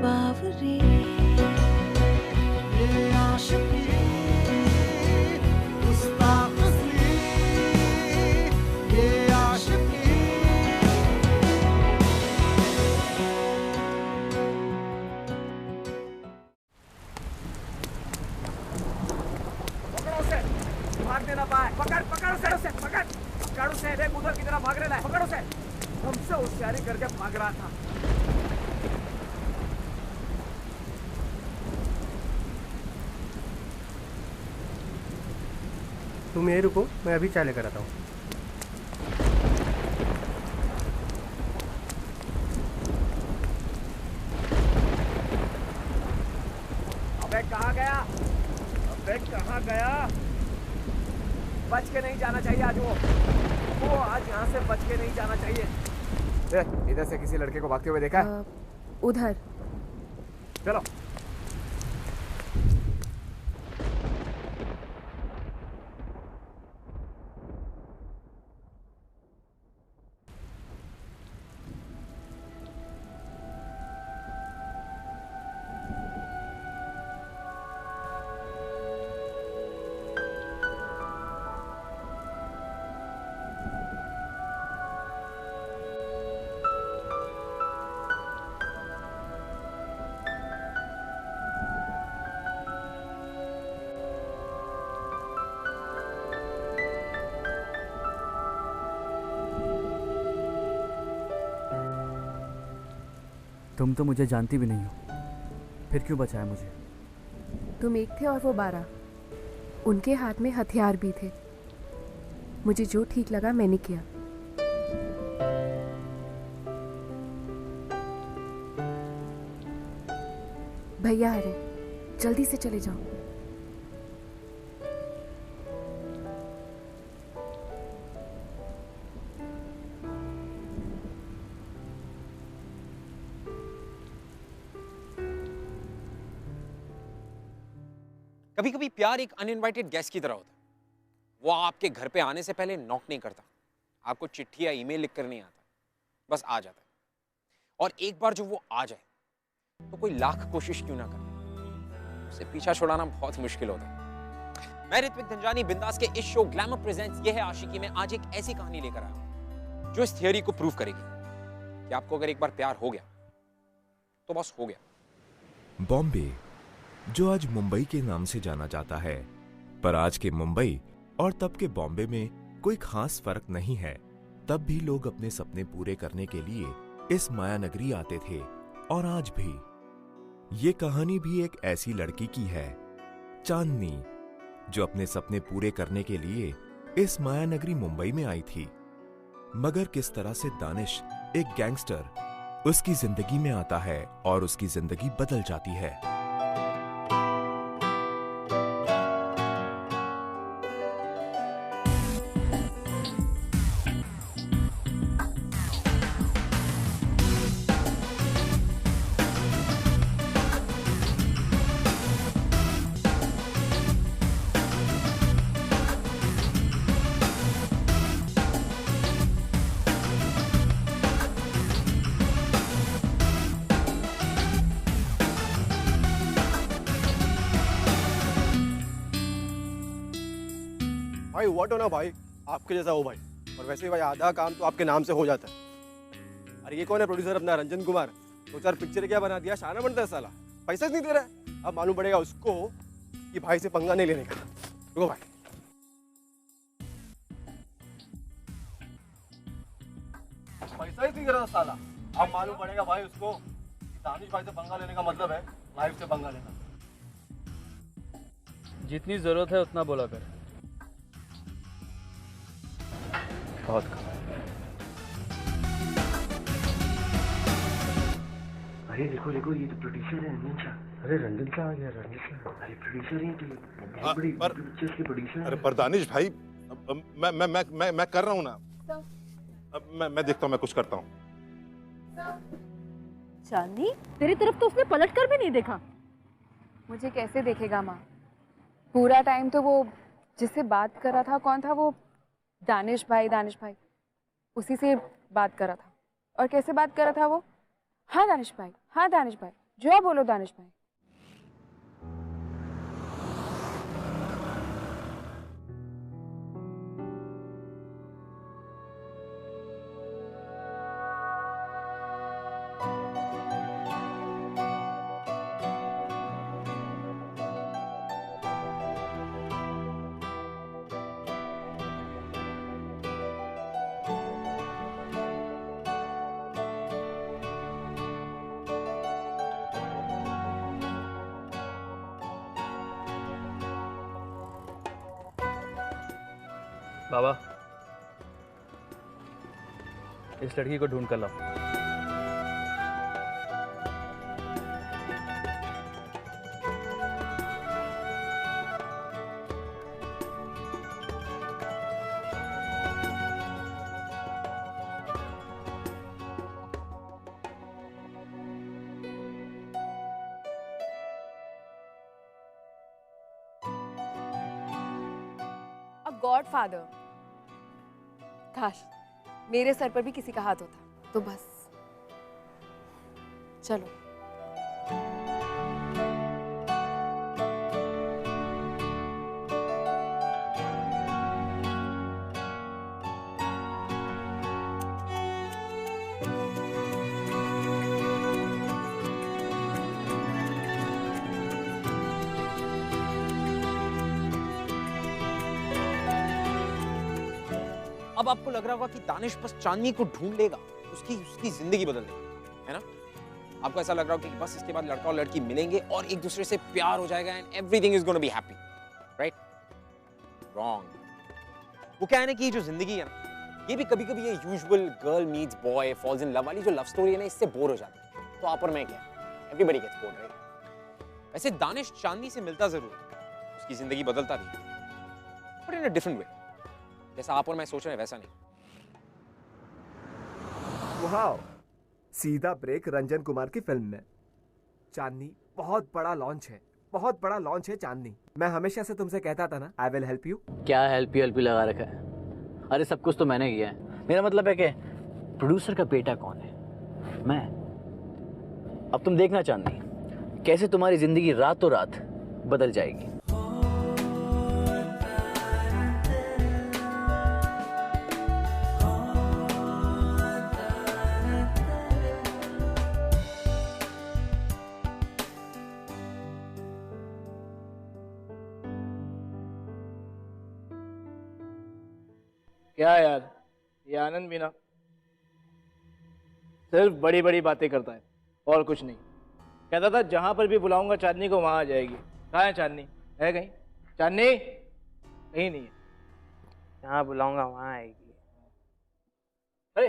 बावरी ये आशिकी गुस्ताखी ये आशिकी। पकड़ो उसे, भागने ना पाए। पकड़ उसे देख उधर की तरफ भाग रहा है। पकड़ उसे, हमसे होशियारी करके भाग रहा था। तुम यहीं रुको, मैं अभी चाय लेकर आता हूँ। अबे कहाँ गया? बच के नहीं जाना चाहिए आज वो आज यहाँ से बच के नहीं जाना चाहिए। इधर से किसी लड़के को भागते हुए देखा है? उधर। चलो। तुम तो मुझे जानती भी नहीं हो, फिर क्यों बचाया मुझे? तुम एक थे और वो 12। उनके हाथ में हथियार भी थे। मुझे जो ठीक लगा मैंने किया। भैया आ रहे, जल्दी से चले जाओ। कभी कभी प्यार एक अनइनवाइटेड गेस्ट की तरह होता है। वो आपके घर पे आने से पहले नॉक नहीं करता, आपको चिट्ठी या ईमेल लिख कर नहीं आता, बस आ जाता है। और एक बार जो वो आ जाए तो कोई लाख कोशिश क्यों ना करे, उसे पीछा छुड़ाना बहुत मुश्किल होता है। मैं ऋत्विक धनजानी बिंदास के इस शो ग्लैमर प्रेजेंट्स ये है आशिकी में आज एक ऐसी कहानी लेकर आया हूं जो इस थियरी को प्रूव करेगी कि आपको अगर एक बार प्यार हो गया तो बस हो गया। बॉम्बे, जो आज मुंबई के नाम से जाना जाता है, पर आज के मुंबई और तब के बॉम्बे में कोई खास फर्क नहीं है। तब भी लोग अपने सपने पूरे करने के लिए इस माया नगरी आते थे और आज भी। ये कहानी भी एक ऐसी लड़की की है, चांदनी, जो अपने सपने पूरे करने के लिए इस माया नगरी मुंबई में आई थी। मगर किस तरह से दानिश, एक गैंगस्टर, उसकी जिंदगी में आता है और उसकी जिंदगी बदल जाती है। भाई व्हाट हो ना भाई, आपके जैसा हो भाई। और वैसे भी भाई आधा काम तो आपके नाम से हो जाता है। अरे ये कौन है प्रोड्यूसर अपना रंजन कुमार? 2-4 पिक्चर क्या बना दिया, शाना बनता है साला, पैसा नहीं दे रहा है। अब मालूम पड़ेगा उसको कि भाई से पंगा नहीं लेने का। रुको भाई, पैसा ही नहीं दे रहा साला। अब मालूम पड़ेगा भाई उसको कि दानिश भाई से पंगा लेने का मतलब है लाइफ से पंगा लेना। जितनी जरूरत है उतना बोला कर। बहुत अरे देखो देखो, ये तो प्रोड्यूसर है रंजन शाह। अरे रंजन शाह आ गया, रंजन शाह। अरे प्रोड्यूसर है तो बड़ी पिक्चर्स के प्रोड्यूसर। अरे पर दानिश भाई, मैं कर रहा हूँ ना। मैं देखता हूँ, मैं कुछ करता हूँ। चांदनी, तेरी तरफ तो उसने पलट कर भी नहीं देखा। मुझे कैसे देखेगा माँ? पूरा टाइम तो वो जिससे बात कर रहा था, कौन था वो? दानिश भाई, दानिश भाई, उसी से बात कर रहा था। और कैसे बात कर रहा था वो? हाँ दानिश भाई, हाँ दानिश भाई, जो आप बोलो दानिश भाई। बाबा, इस लड़की को ढूंढ कर लाओ। गॉडफादर, काश मेरे सर पर भी किसी का हाथ होता तो बस। चलो। अब आपको लग रहा होगा कि दानिश बस चांदनी को ढूंढ लेगा, उसकी जिंदगी बदल देगा, है ना? आपको ऐसा लग रहा होगा कि बस इसके बाद लड़का और लड़की मिलेंगे और एक दूसरे से प्यार हो जाएगा and everything is gonna be happy, right? Wrong. वो क्या है ना कि ये जो जिंदगी है ना, ये भी कभी कभी ये usual girl meets boy falls in love वाली जो लव स्टोरी है ना, इससे बोर हो जाती है। तो आप और मैं क्या, एवरीबॉडी गेट्स बोर्ड, राइट? वैसे दानिश चांदनी से मिलता जरूर, उसकी जिंदगी बदलता भी, but in a different way. जैसा आप और मैं सोच रहे हैं वैसा नहीं। वाओ, सीधा ब्रेक रंजन कुमार की फिल्म में। चांदनी बहुत बड़ा लॉन्च है, बहुत बड़ा लॉन्च है चांदनी। मैं हमेशा से तुमसे कहता था ना, आई विल हेल्प यू। क्या हेल्प यू लगा रखा है? अरे सब कुछ तो मैंने किया है। मेरा मतलब है कि प्रोड्यूसर का बेटा कौन है? मैं। अब तुम देखना चांदनी, कैसे तुम्हारी जिंदगी रातों रात बदल जाएगी। क्या यार, ये आनंद भी ना सिर्फ बड़ी बड़ी बातें करता है और कुछ नहीं। कहता था जहां पर भी बुलाऊंगा चांदनी को वहां आ जाएगी। कहाँ है चांदनी? है कहीं? चांदनी कहीं नहीं है। जहां बुलाऊंगा वहां आएगी। अरे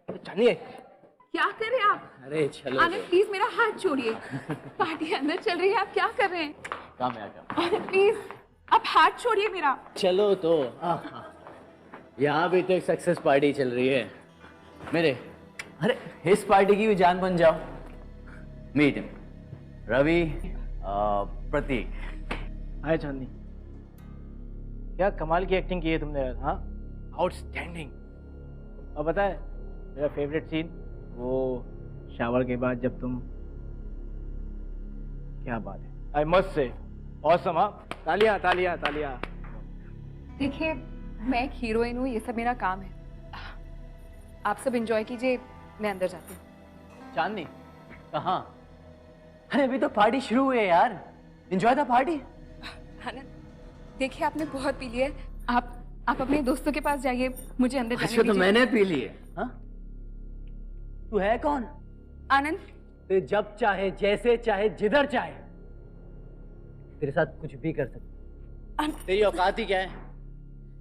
चांदनी है। क्या कर रहे हैं आप? अरे चलो आनंद प्लीज मेरा हाथ छोड़िए। पार्टी अंदर चल रही है, आप क्या कर रहे हैं? काम है आजा। आनंद प्लीज आप हाथ छोड़िए मेरा। चलो तो यहाँ भी तो एक सक्सेस पार्टी चल रही है मेरे। अरे इस पार्टी की भी जान बन जाओ। मीट हिम, रवि, प्रतीक। हाय चांदनी, क्या कमाल की एक्टिंग की है तुमने यार। हाँ, आउटस्टैंडिंग। अब पता है मेरा फेवरेट सीन वो शावर के बाद जब तुम, क्या बात है, आई मस्ट से ऑसम। हाँ, तालियां तालियां तालियां। देखिए मैं एक हीरोइन हूँ, ये सब मेरा काम है। आप सब एंजॉय कीजिए, मैं अंदर जाती हूँ। चांदनी कहाँ? अरे अभी तो पार्टी शुरू हुई है यार, एंजॉय द पार्टी। आनंद देखिए आपने बहुत पी लिया है, आप अपने दोस्तों के पास जाइए, मुझे अंदर जाने अच्छा तो दीजिए। मैंने पी लिए। हाँ, तू है कौन? आनंद तो जब चाहे, जैसे चाहे, जिधर चाहे तेरे साथ कुछ भी कर सकती। तेरी औकात ही क्या है?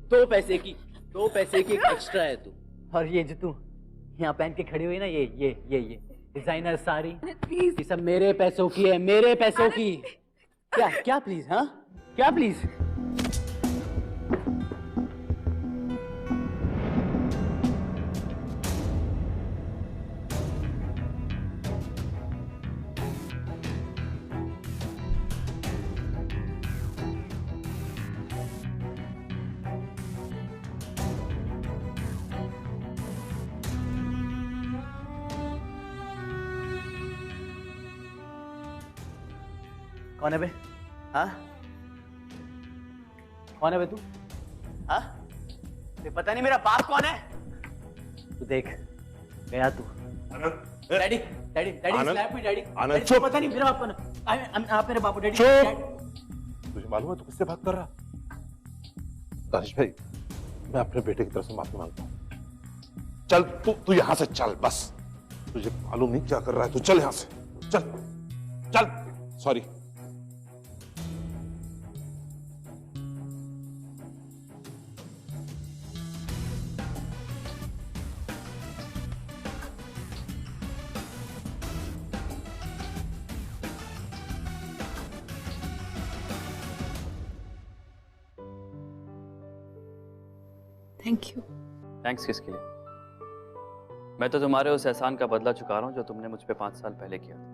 दो पैसे की एक्स्ट्रा है तू। और ये जो तू यहाँ पहन के खड़ी हुई ना, ये डिजाइनर साड़ी, ये सब मेरे पैसों की है, मेरे पैसों की। क्या प्लीज? हाँ क्या प्लीज? कौन है बे? हाँ? कौन है बे तू? हाँ? ते पता नहीं मेरा बाप कौन है? तू देख, गया तू। Daddy, daddy, daddy slap me daddy. Anand चुप। पता नहीं मेरा बाप कौन है? आप मेरे बापू डैडी। चुप। तुझे मालूम है तू किससे बात कर रहा? दानिश भाई, मैं अपने बेटे की तरफ से माफी मांगता हूँ। चल तू यहाँ से चल बस। तुझे मालूम नहीं क्या कर रहा है, तू चल यहाँ से। चल चल। सॉरी। Thank you. थैंक्स किसके लिए? मैं तो तुम्हारे उस एहसान का बदला चुका रहा हूँ जो तुमने मुझ पे 5 साल पहले किया था।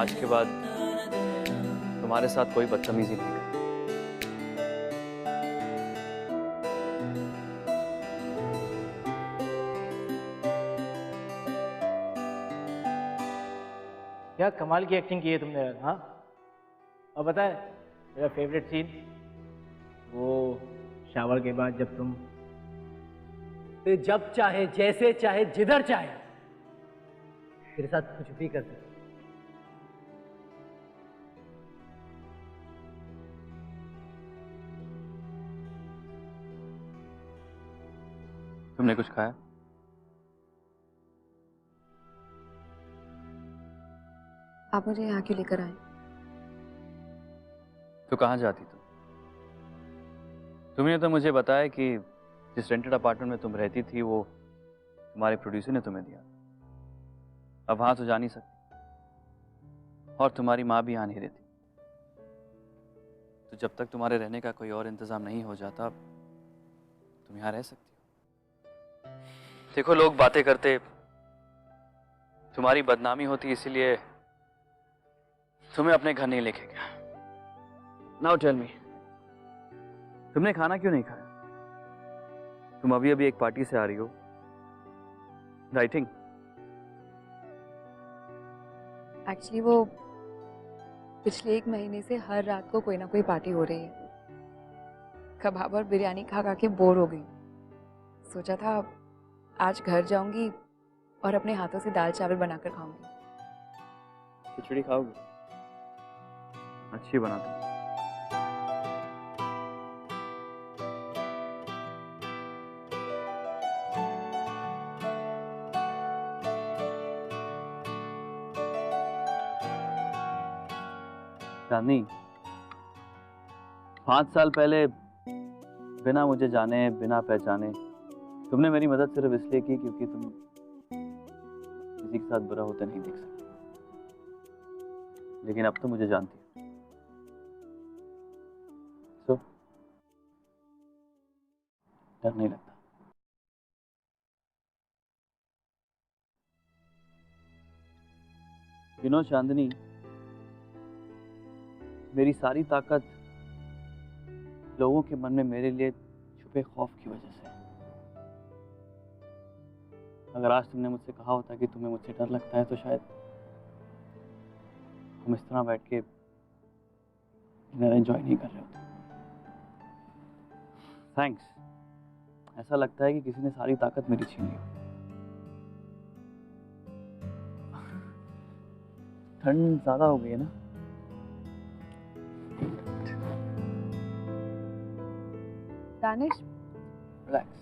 आज के बाद तुम्हारे साथ कोई बदतमीजी नहीं करें। क्या कमाल की एक्टिंग की है तुमने यार। हाँ, और पता है मेरा फेवरेट सीन वो शावर के बाद जब तुम जब चाहे जैसे चाहे जिधर चाहे तेरे साथ कुछ भी कर सकते। तुमने कुछ खाया? आप मुझे यहाँ क्यों लेकर आए? तो कहाँ जाती तुम? तुमने तो मुझे बताया कि जिस रेंटेड अपार्टमेंट में तुम रहती थी वो तुम्हारे प्रोड्यूसर ने तुम्हें दिया। अब वहां तो जा नहीं सकती और तुम्हारी माँ भी आ नहीं रहती। तो जब तक तुम्हारे रहने का कोई और इंतजाम नहीं हो जाता तुम यहाँ रह सकती हो। देखो लोग बातें करते तुम्हारी बदनामी होती इसीलिए तुम्हें अपने घर नहीं लेके गया। नाउ टेल मी, तुमने खाना क्यों नहीं खाया? तुम अभी अभी एक पार्टी से आ रही हो, राइटिंग? एक्चुअली वो पिछले 1 महीने से हर रात को कोई ना कोई पार्टी हो रही है। कबाब और बिरयानी खा खा के बोर हो गई। सोचा था आज घर जाऊंगी और अपने हाथों से दाल चावल बनाकर खाऊंगी। खिचड़ी खाओगे? अच्छी बनाती। चांदनी, 5 साल पहले बिना मुझे जाने बिना पहचाने तुमने मेरी मदद सिर्फ इसलिए की क्योंकि तुम किसी के साथ बुरा होता नहीं देख सकती। लेकिन अब तो मुझे जानती हो। सो डर नहीं लगता। चांदनी, मेरी सारी ताकत लोगों के मन में मेरे लिए छुपे खौफ की वजह से। अगर आज तुमने मुझसे कहा होता कि तुम्हें मुझसे डर लगता है तो शायद हम इस तरह बैठ के डिनर एंजॉय नहीं कर रहे होते। थैंक्स। ऐसा लगता है कि किसी ने सारी ताकत मेरी छीन ली। ठंड ज्यादा हो गई है ना? दानिश, रिलैक्स।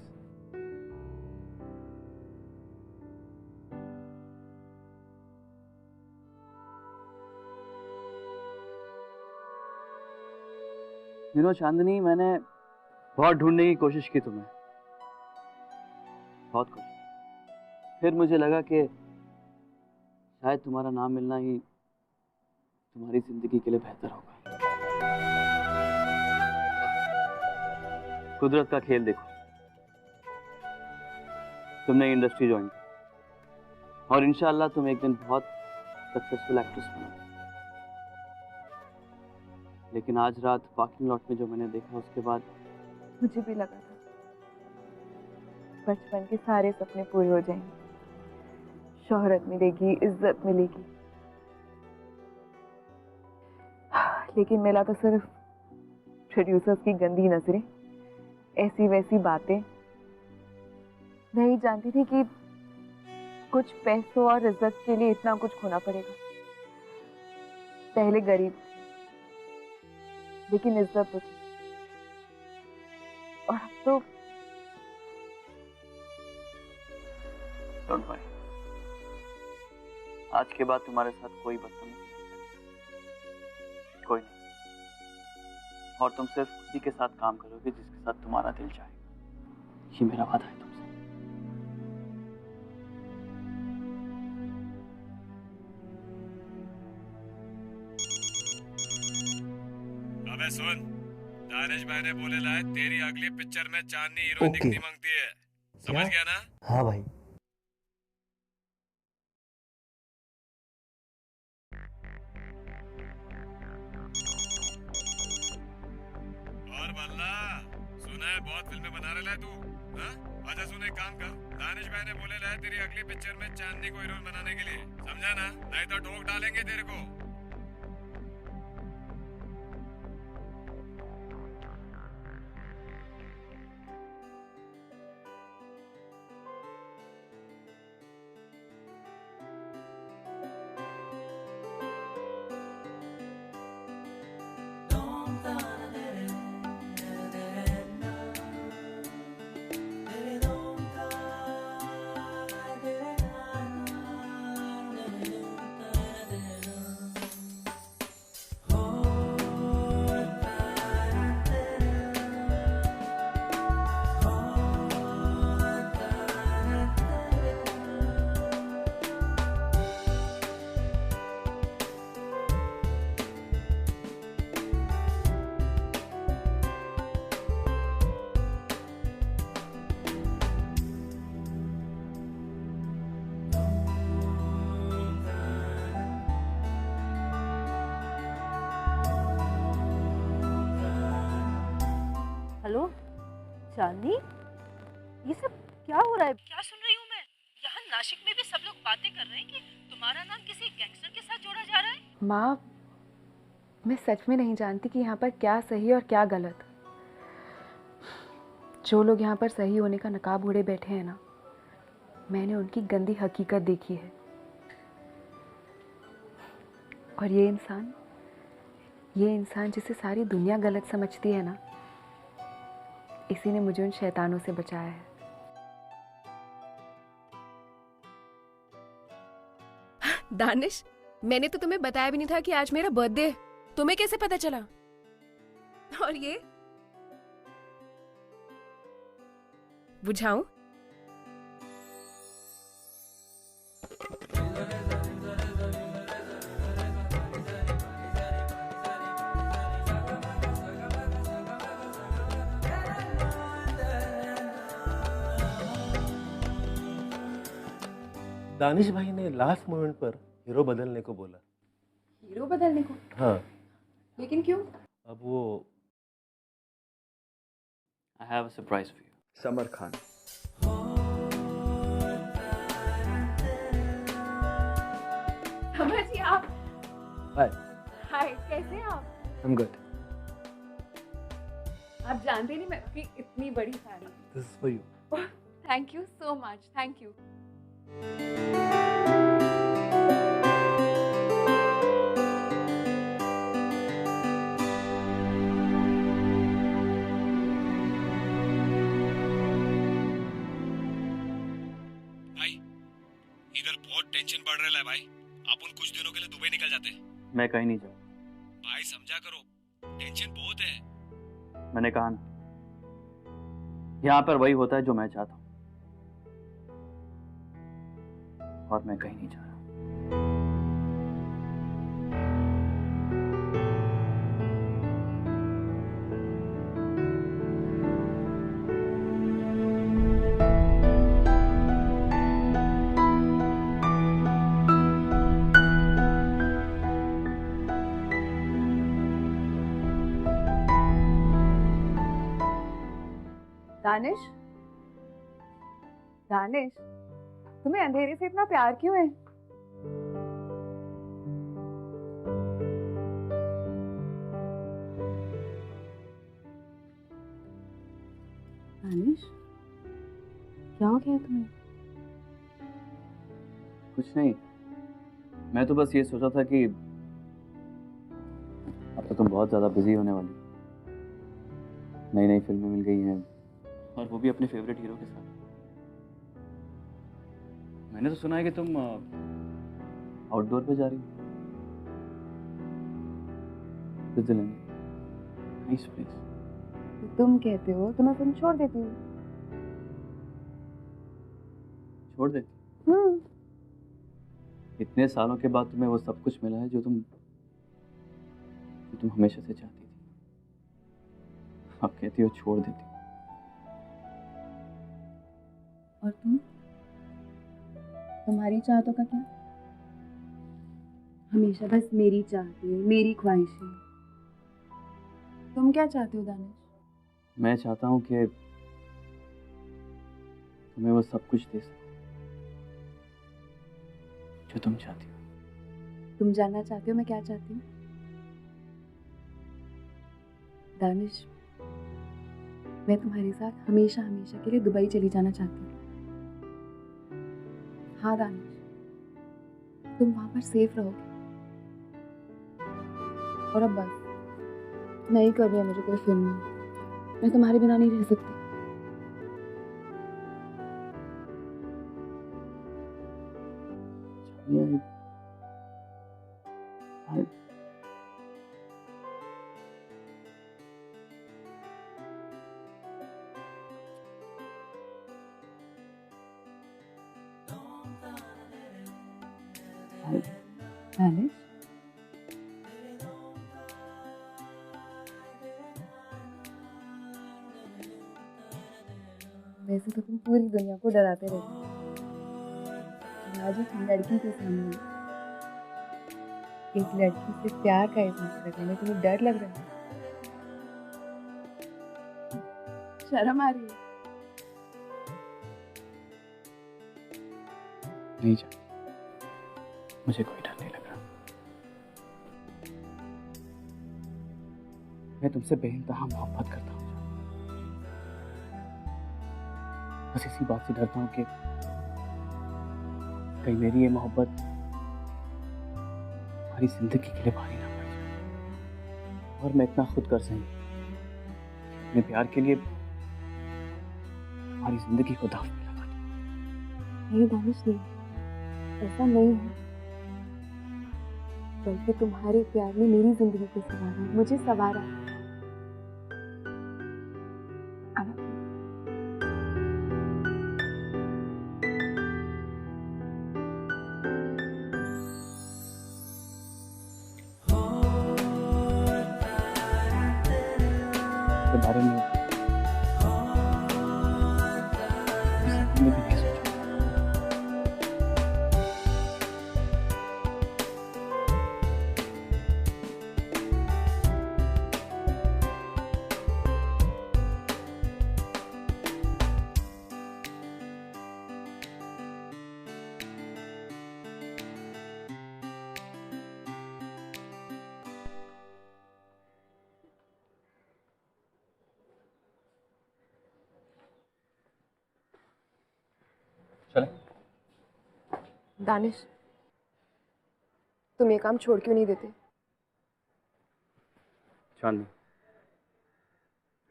चांदनी, मैंने बहुत ढूंढने की कोशिश की तुम्हें, बहुत कोशिश। फिर मुझे लगा कि शायद तुम्हारा नाम मिलना ही तुम्हारी जिंदगी के लिए बेहतर होगा। कुदरत का खेल देखो, तुमने इंडस्ट्री ज्वाइन की और इंशाअल्लाह तुम एक दिन बहुत सक्सेसफुल एक्ट्रेस बनोगे। लेकिन आज रात पार्किंग लॉट में जो मैंने देखा उसके बाद मुझे भी लगा था बचपन के सारे सपने पूरे हो जाएंगे, शोहरत मिलेगी, इज्जत मिलेगी, लेकिन मिला तो सिर्फ प्रोड्यूसर्स की गंदी नजरें, ऐसी वैसी बातें। नहीं जानती थी कि कुछ पैसों और इज्जत के लिए इतना कुछ खोना पड़ेगा। पहले गरीब थी, लेकिन इज्जत तो थी, और अब तो डोंट वरी, आज के बाद तुम्हारे साथ कोई बदतमीजी नहीं करेगा, कोई नहीं। और तुम सिर्फ उसी के साथ काम करोगे जिसके साथ तुम्हारा दिल चाहे, ये मेरा वादा है तुमसे। अबे सुन, दानिश भाई ने बोले लाए तेरी अगली पिक्चर में चांदनी हीरोइन दिखनी मांगती है, समझ गया ना? हाँ भाई। और बल्ला, सुना है बहुत फिल्में बना रहा है तू? हाँ? अच्छा सुन, एक काम कर, दानिश भाई ने बोले लाए तेरी अगली पिक्चर में चांदनी को हीरोइन बनाने के लिए, समझा ना? नहीं तो ठोक डालेंगे तेरे को। हेलो चांदनी, ये सब क्या हो रहा है? क्या सुन रही हूँ मैं? यहाँ नासिक में भी सब लोग बातें कर रहे हैं कि तुम्हारा नाम किसी गैंगस्टर के साथ जोड़ा जा रहा है। माँ, मैं सच में नहीं जानती कि यहाँ पर क्या सही और क्या गलत। जो लोग यहाँ पर सही होने का नकाब ओढ़े बैठे हैं ना, मैंने उनकी गंदी हकीकत देखी है। और ये इंसान जिसे सारी दुनिया गलत समझती है ना, इसी ने मुझे उन शैतानों से बचाया है। दानिश, मैंने तो तुम्हें बताया भी नहीं था कि आज मेरा बर्थडे है। तुम्हें कैसे पता चला? और ये बुझाऊं? दानिश भाई ने लास्ट मोमेंट पर हीरो बदलने को बोला। हीरो बदलने को? हाँ। लेकिन क्यों? अब वो I have a surprise for you. Samar Khan. Samar ji, आप? हाय। हाय, कैसे हैं आप? I'm good. आप जानते नहीं मैं आपकी इतनी बड़ी फैन हूँ। This is for you. Thank you so much, thank you. इधर बहुत टेंशन बढ़ रहा है भाई, अपन कुछ दिनों के लिए दुबई निकल जाते हैं। मैं कहीं नहीं जाऊँ भाई, समझा करो, टेंशन बहुत है। मैंने कहा ना, यहाँ पर वही होता है जो मैं चाहता हूँ, और मैं कहीं नहीं जा रहा। दानिश, दानिश, तुम्हें अंधेरे से इतना प्यार क्यों है? दानिश, क्या हो गया तुम्हें? कुछ नहीं, मैं तो बस ये सोचा था कि अब तो तुम बहुत ज़्यादा बिजी होने वाली, नई नई फिल्में मिल गई हैं और वो भी अपने फेवरेट हीरो के साथ। मैंने तो सुना है कि तुम आउटडोर पे जा रही हो, स्विट्जरलैंड, नाइस प्लेस। तुम कहते हो तो मैं फिल्म छोड़ देती हूँ। छोड़ दे? इतने सालों के बाद तुम्हें वो सब कुछ मिला है जो तुम हमेशा से चाहती थी, अब कहती हो छोड़ देती। और तुम्हारी चाहतों का क्या? हमेशा बस मेरी चाहती है, मेरी ख्वाहिशें। तुम क्या चाहते हो दानिश? मैं चाहता हूँ कि तुम्हें वो सब कुछ दे सकूं जो तुम चाहती हो। तुम जानना चाहते हो मैं क्या चाहती हूँ? दानिश, मैं तुम्हारे साथ हमेशा हमेशा के लिए दुबई चली जाना चाहती हूँ। हाँ दानिश, तुम वहां पर सेफ रहोगे। और अब बस, नहीं करनी है मुझे कोई फिल्म, मैं तुम्हारे बिना नहीं रह सकती। दानिश, वैसे तो तुम पूरी दुनिया को डराते रहते हो, आज एक लड़की के सामने एक लड़की से प्यार का इज़हार करने में तुम्हें डर लग रहा है? शर्म आ रही है? नहीं जा, मुझे कोई डर नहीं लग रहा। मैं तुमसे बेइंतहा मोहब्बत करता हूँ, बस इसी बात से डरता हूँ कि कहीं मेरी ये मोहब्बत हमारी जिंदगी के लिए भारी ना पड़ जाए और मैं इतना खुद कर सही अपने प्यार के लिए हमारी जिंदगी को दांव पे लगा दूं। नहीं दानिश, नहीं, ऐसा नहीं है, बल्कि तुम्हारे प्यार ने मेरी जिंदगी को संवारा, मुझे संवारा। के बारे में भी नहीं सोचा। चले? दानिश, तुम ये काम छोड़ क्यों नहीं देते? चांदनी,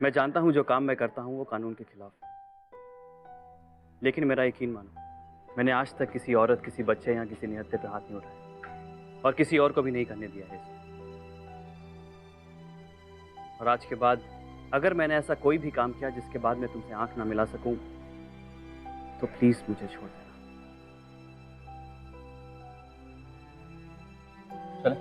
मैं जानता हूं जो काम मैं करता हूं वो कानून के खिलाफ है, लेकिन मेरा यकीन मानो, मैंने आज तक किसी औरत, किसी बच्चे या किसी निहत्थे पे हाथ नहीं उठाया और किसी और को भी नहीं करने दिया है। और आज के बाद अगर मैंने ऐसा कोई भी काम किया जिसके बाद मैं तुमसे आंख ना मिला सकूं, तो प्लीज मुझे छोड़ देना। चले?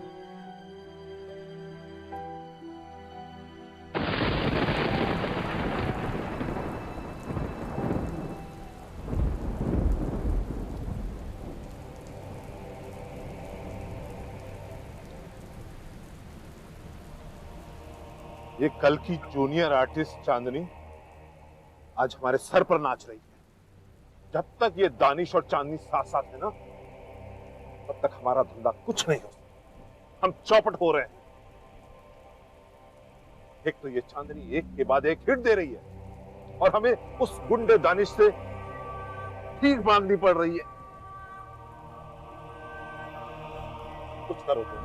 ये कल की जूनियर आर्टिस्ट चांदनी आज हमारे सर पर नाच रही है। जब तक ये दानिश और चांदनी साथ साथ है ना, तब तक हमारा धंधा कुछ नहीं हो सकता। हम चौपट हो रहे हैं। एक तो ये चांदनी एक के बाद एक हिट दे रही है और हमें उस गुंडे दानिश से भीख मांगनी पड़ रही है। कुछ करो तुम,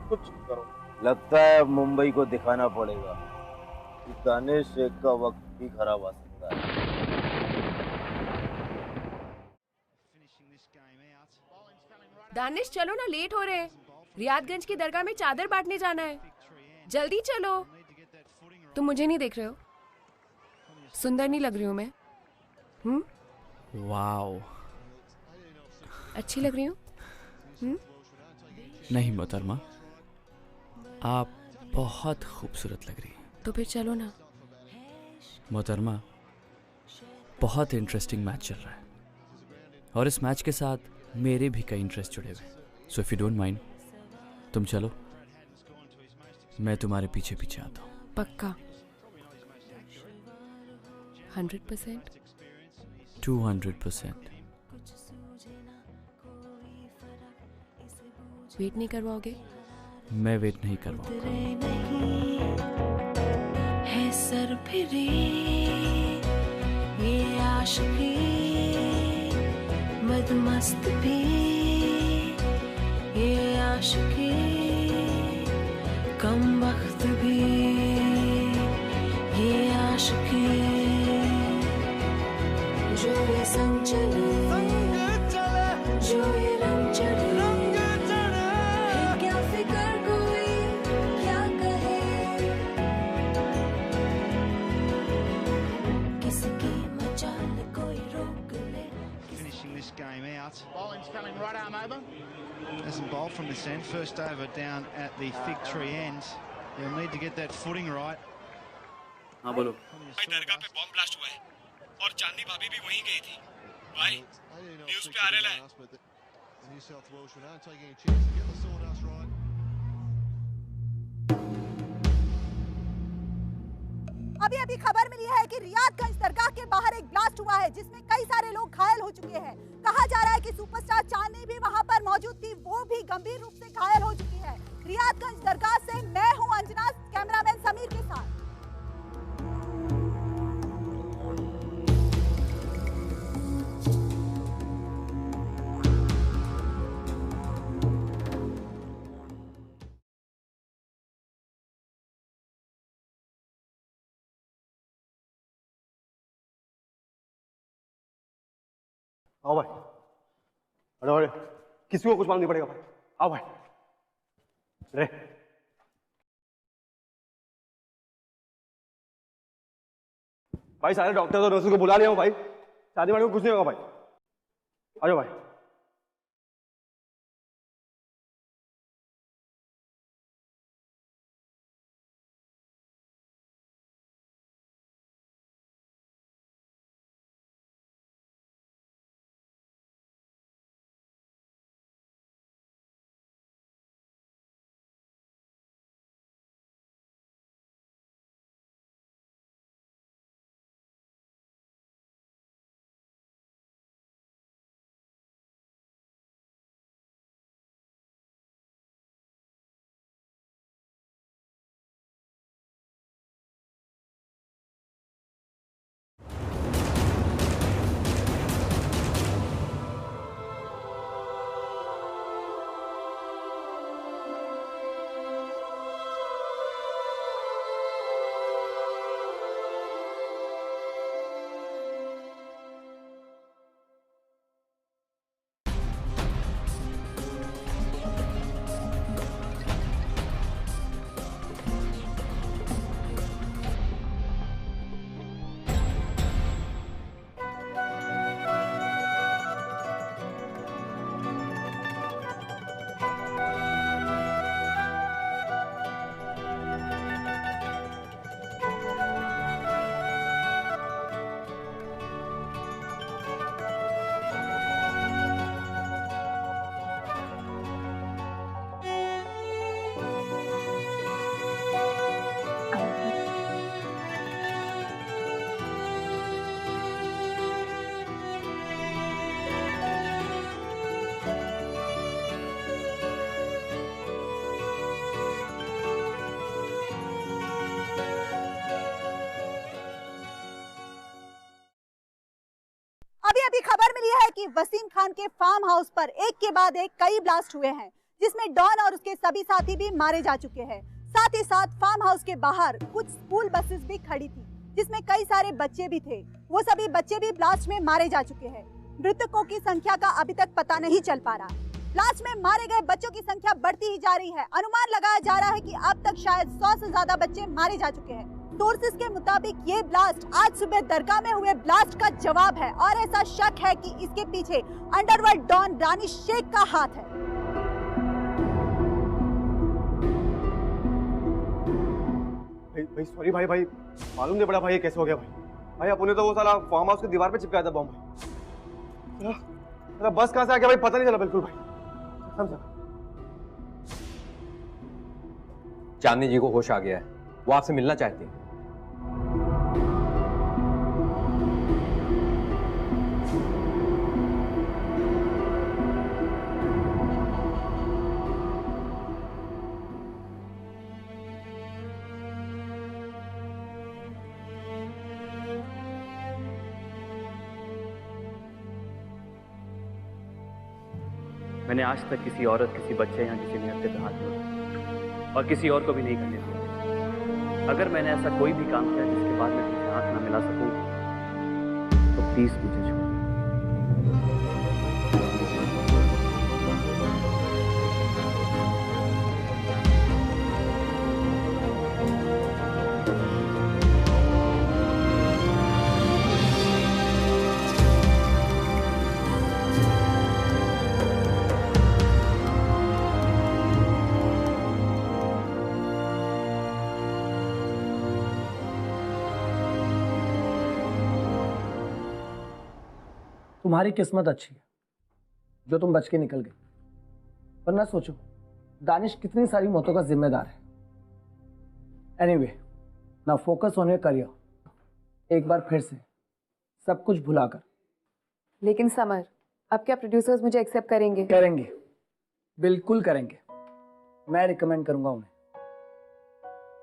कुछ करो। लगता है मुंबई को दिखाना पड़ेगा कि दानिश शेख का वक्त भी खराब आ सकता है। दानिश चलो ना, लेट हो रहे हैं। रियादगंज की दरगाह में चादर बांटने जाना है, जल्दी चलो। तुम मुझे नहीं देख रहे हो? सुंदर नहीं लग रही हूँ मैं? वाओ, अच्छी लग रही हूँ? नहीं मोहतरमा, आप बहुत खूबसूरत लग रही हैं। तो फिर चलो ना। मोहतरमा, बहुत इंटरेस्टिंग मैच चल रहा है और इस मैच के साथ मेरे भी कई इंटरेस्ट जुड़े हुए हैं। So if you don't mind, तुम चलो, मैं तुम्हारे पीछे पीछे आता हूँ। पक्का? 100%? 200%। वेट नहीं करवाओगे? मैं वेट नहीं करवाऊंगा। है सर फिरे ये आशिकी, मदमस्त भी ये आशिकी, कम वक्त भी ये आशिकी, जो ये संग चले, जो ये रंग चढ़े, है क्या फिकर कोई क्या कहे, किसकी मचाल कोई रोक ले। Finishing this game out. Bowling's coming right arm over. Doesn't bowl from this end. First over down at the fig tree end. He'll need to get that footing right. हाँ बोलो। भाई दरगाह पे बॉम्ब ब्लास्ट हुआ है और चांदनी भाभी भी वहीं गई थी। भाई न्यूज़ पे आ रहा है। अभी अभी खबर मिली है कि रियादगंज दरगाह के बाहर एक ब्लास्ट हुआ है जिसमें कई सारे लोग घायल हो चुके हैं। कहा जा रहा है कि सुपरस्टार चांदनी भी वहां पर मौजूद थी, वो भी गंभीर रूप से घायल हो चुकी है। रियादगंज दरगाह से मैं हूं अंजना, कैमरामैन समीर के साथ। आओ भाई, अरे अरे किसी को कुछ मालूम नहीं पड़ेगा भाई। आओ भाई, रे भाई सारे डॉक्टर और नर्सों को बुला लिया हूं भाई, शादी वाले को कुछ नहीं होगा भाई। आ जाओ भाई। खबर मिली है कि वसीम खान के फार्म हाउस पर एक के बाद एक कई ब्लास्ट हुए हैं, जिसमें डॉन और उसके सभी साथी भी मारे जा चुके हैं। साथ ही साथ फार्म हाउस के बाहर कुछ स्कूल बसेस भी खड़ी थी, जिसमें कई सारे बच्चे भी थे। वो सभी बच्चे भी ब्लास्ट में मारे जा चुके हैं। मृतकों की संख्या का अभी तक पता नहीं चल पा रहा। ब्लास्ट में मारे गए बच्चों की संख्या बढ़ती ही जा रही है। अनुमान लगाया जा रहा है कि अब तक शायद 100 से ज्यादा बच्चे मारे जा चुके हैं। सोर्सेस के मुताबिक ये ब्लास्ट आज सुबह दरगाह में हुए ब्लास्ट का जवाब है और ऐसा शक है कि इसके पीछे अंडरवर्ल्ड डॉन दानिश शेख का हाथ है। भाई सॉरी भाई मालूम नहीं पड़ा भाई ये कैसे हो गया भाई अपने तो वो साला फार्म हाउस की दीवार पे चिपकाया था बॉम्ब भाई। बस कहां से आ गया भाई पता नहीं चला बिल्कुल भाई। समझा। चांदनी जी को होश आ गया है, वो आपसे मिलना चाहते हैं। मैंने आज तक किसी औरत, किसी बच्चे या किसी निहत्थे पे हाथ नहीं रखा और किसी और को भी नहीं करने दिया। अगर मैंने ऐसा कोई भी काम किया जिसके बाद मैं तुमसे हाथ ना मिला सकूं, तो प्लीज मुझे छोड़। तुम्हारी किस्मत अच्छी है जो तुम बच के निकल गई, वरना सोचो दानिश कितनी सारी मौतों का जिम्मेदार है। Anyway, now focus on your career. एक बार फिर से सब कुछ भुलाकर। लेकिन समर, अब क्या प्रोड्यूसर्स मुझे एक्सेप्ट करेंगे? करेंगे, बिल्कुल करेंगे। मैं रिकमेंड करूंगा उन्हें।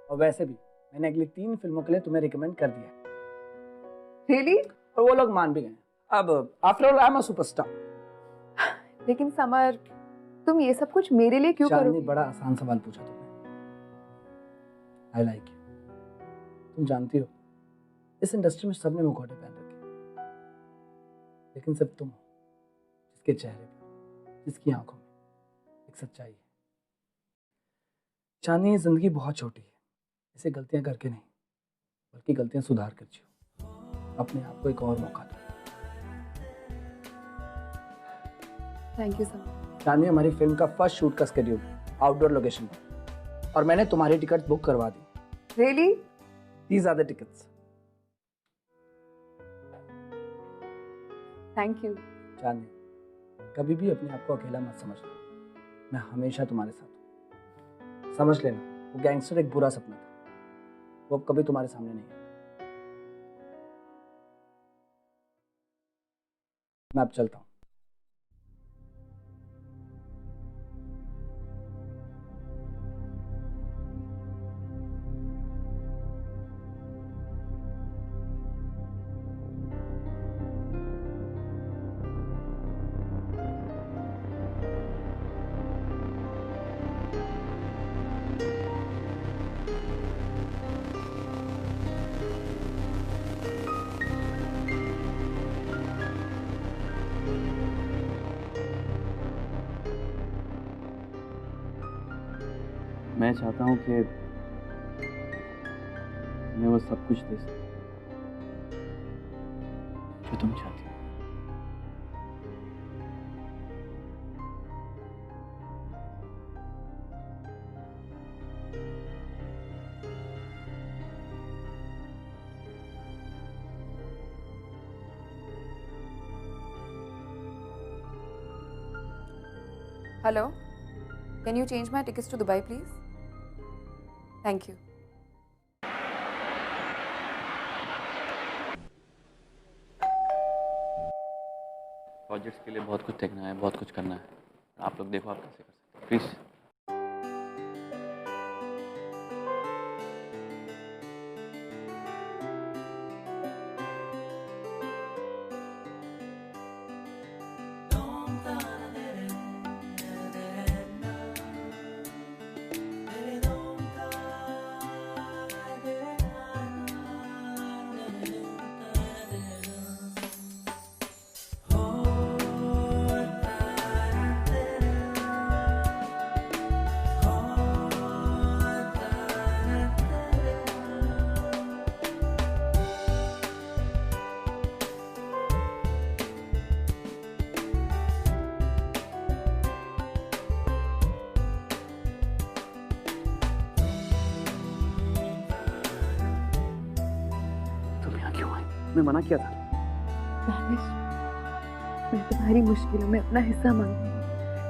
और वैसे भी मैंने अगली 3 फिल्मों के लिए तुम्हें रिकमेंड कर दिया है। रियली? और वो लोग मान भी गए। अब after all I am a superstar. लेकिन समर, तुम ये सब कुछ मेरे लिए क्यों करोगे? बड़ा आसान सवाल पूछा तुमने। I like you. तुम जानती हो इस इंडस्ट्री में सबने मुखौटे पहन रखे, लेकिन सिर्फ तुम हो जिसके चेहरे पर, जिसकी आंखों में एक सच्चाई है। चांदनी, ये जिंदगी बहुत छोटी है, इसे गलतियां करके नहीं बल्कि गलतियां सुधार कर जियो। अपने आप को एक और मौका दो। Thank you summer. चांदनी, हमारी फिल्म का फर्स्ट शूट का स्केड्यूल आउटडोर लोकेशन पर, और मैंने तुम्हारी टिकट बुक करवा दी। Really? These are the tickets. Thank you. Chandni, कभी भी अपने आप को अकेला मत समझना। मैं हमेशा तुम्हारे साथ हूँ। समझ लेना, वो गैंगस्टर एक बुरा सपना था, वो अब कभी तुम्हारे सामने नहीं है। मैं अब चलता हूँ। मैं चाहता हूँ कि मैं वो सब कुछ दे सकूं जो तुम चाहती हो। Hello, can you change my tickets to Dubai, please? Thank you. Projects के लिए बहुत कुछ देखना है, बहुत कुछ करना है। आप लोग देखो आप कैसे कर सकते हो, प्लीज। आपने मना किया था। दानिश, मैं तुम्हारी मुश्किलों में अपना हिस्सा मांगती हूँ,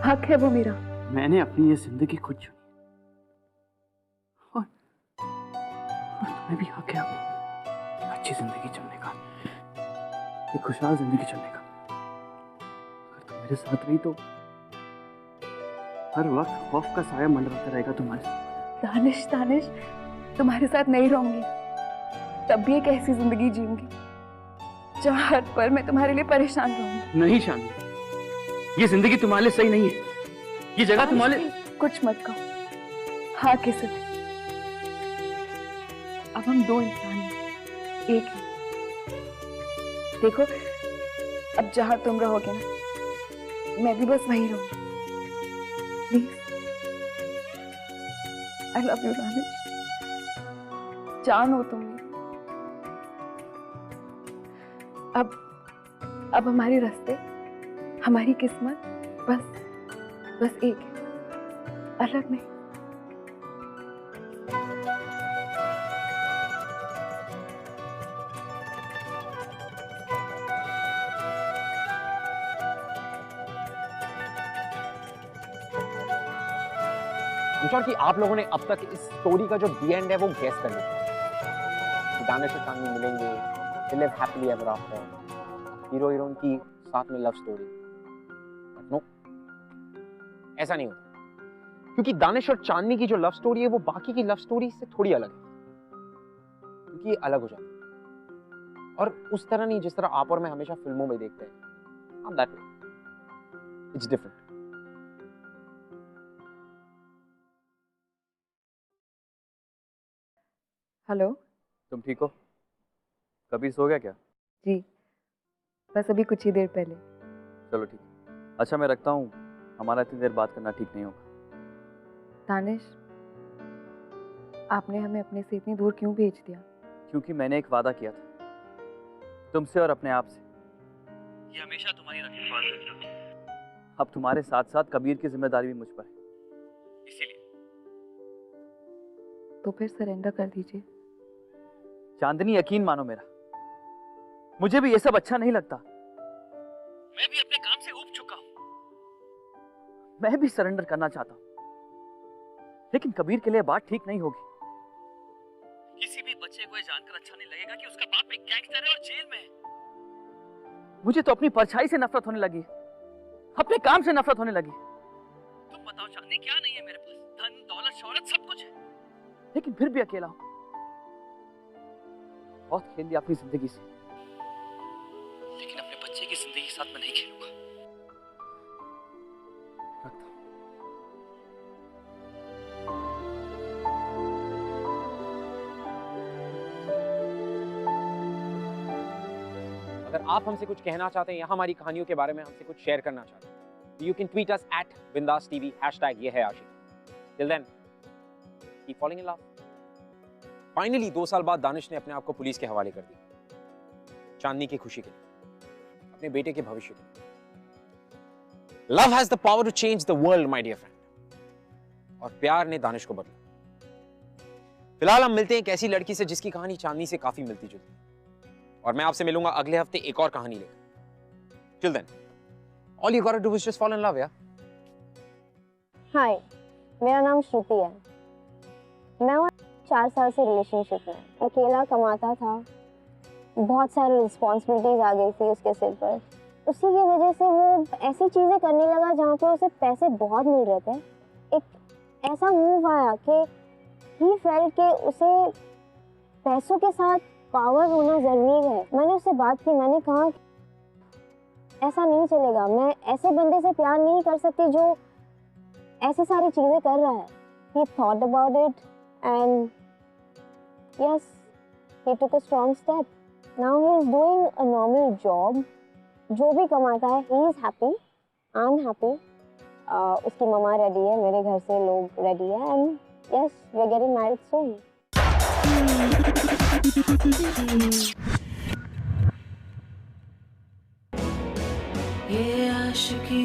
हक है वो मेरा। मैंने अपनी ये जिंदगी खुद चुनी और तुम्हें भी हक है अपनी अच्छी जिंदगी चुनने का, एक खुशहाल जिंदगी चुनने का। अगर तुम मेरे साथ रही तो हर वक्त खौफ का साया मंडराता रहेगा तुम्हारे साथ। दानिश, दानिश, तुम्हारे साथ नहीं रहूंगी तब भी एक ऐसी जिंदगी जीऊंगी जहाँ हर पल मैं तुम्हारे लिए परेशान रहूंगी। नहीं शांति, ये जिंदगी तुम्हारे लिए सही नहीं है। ये जगह तुम्हारे लिए। कुछ मत कहो, हाँ किसे भी। अब हम दो इंसान हैं, एक है। देखो, अब जहाँ तुम रहोगे ना, मैं भी बस वहीं रहूंगी। Please, I love you Danish, जान हो तुम मेरी। अब हमारे रास्ते, हमारी किस्मत बस एक है, अलग नहीं। I'm sure कि आप लोगों ने अब तक इस स्टोरी का जो दी एंड है वो गेस कर लिया कि दानिश और चांदनी मिलेंगे, they live happily ever after, hero heroine की साथ में लव स्टोरी। बट नो, ऐसा नहीं होता, क्योंकि दानिश और चांदनी की जो लव स्टोरी है वो बाकी की लव स्टोरी से थोड़ी अलग है, क्योंकि ये अलग हो जाती है और उस तरह नहीं जिस तरह आप और मैं हमेशा फिल्मों में देखते हैं। Not that way. It's different. Hello, तुम ठीक हो? कबीर सो गया क्या? जी, बस अभी कुछ ही देर पहले। चलो ठीक है। अच्छा मैं रखता हूँ, हमारा इतनी देर बात करना ठीक नहीं होगा। दानिश, आपने हमें अपने से इतनी दूर क्यों भेज दिया? क्योंकि मैंने एक वादा किया था तुमसे और अपने आप से, ये हमेशा तुम्हारी रखवाली करूंगा। अब तुम्हारे साथ साथ कबीर की जिम्मेदारी भी मुझ पर है, इसीलिए। तो फिर सरेंडर कर दीजिए। चांदनी, यकीन मानो मेरा, मुझे भी ये सब अच्छा नहीं लगता। मैं भी अपने काम से ऊब चुका हूं। मैं भी सरेंडर करना चाहता हूं, लेकिन कबीर के लिए बात ठीक नहीं होगी। किसी भी बच्चे को ये जानकर अच्छा नहीं लगेगा कि उसका बाप एक गैंगस्टर है और जेल में है। मुझे तो अपनी परछाई से नफरत होने लगी, अपने काम से नफरत होने लगी। तुम बताओ चांदनी, क्या नहीं है मेरे पास? धन, दौलत, शोहरत, सब कुछ है, लेकिन फिर भी अकेला हूं। बहुत खेल लिया अपनी जिंदगी से, लेकिन अपने बच्चे की जिंदगी के साथ मैं नहीं खेलूंगा। अगर आप हमसे कुछ कहना चाहते हैं या हमारी कहानियों के बारे में हमसे कुछ शेयर करना चाहते हैं, you can tweet us @bindaastv #ये है आशिक। Till then, keep following in love. Finally 2 साल बाद दानिश ने अपने आप को पुलिस के हवाले कर दिया, चांदनी की खुशी के लिए, अपने बेटे के भविष्य के लिए। Love has the power to change the world my dear friend, और प्यार ने दानिश को बदला। फिलहाल हम मिलते हैं एक ऐसी लड़की से जिसकी कहानी चांदनी से काफी मिलती जुलती है, और मैं आपसे मिलूंगा अगले हफ्ते एक और कहानी लेकर। Till then, all you got to do is just fall in love. या हाय, मेरा नाम श्रुति है। मैं 4 साल से रिलेशनशिप में, अकेला कमाता था, बहुत सारी रिस्पॉन्सिबिलिटीज आ गई थी उसके सिर पर। उसी की वजह से वो ऐसी चीज़ें करने लगा जहाँ पे उसे पैसे बहुत मिल रहे थे। एक ऐसा मूव आया कि ही फेल्ट कि उसे पैसों के साथ पावर होना ज़रूरी है। मैंने उससे बात की, मैंने कहा ऐसा नहीं चलेगा, मैं ऐसे बंदे से प्यार नहीं कर सकती जो ऐसी सारी चीज़ें कर रहा है। He thought about it and yes, he took a strong step. Now he is doing a normal job. जो भी कमाता है, he is happy. I'm happy. उसकी मम्मा रेडी है, मेरे घर से लोग रेडी है, and yes, we are getting married soon. ये आशिकी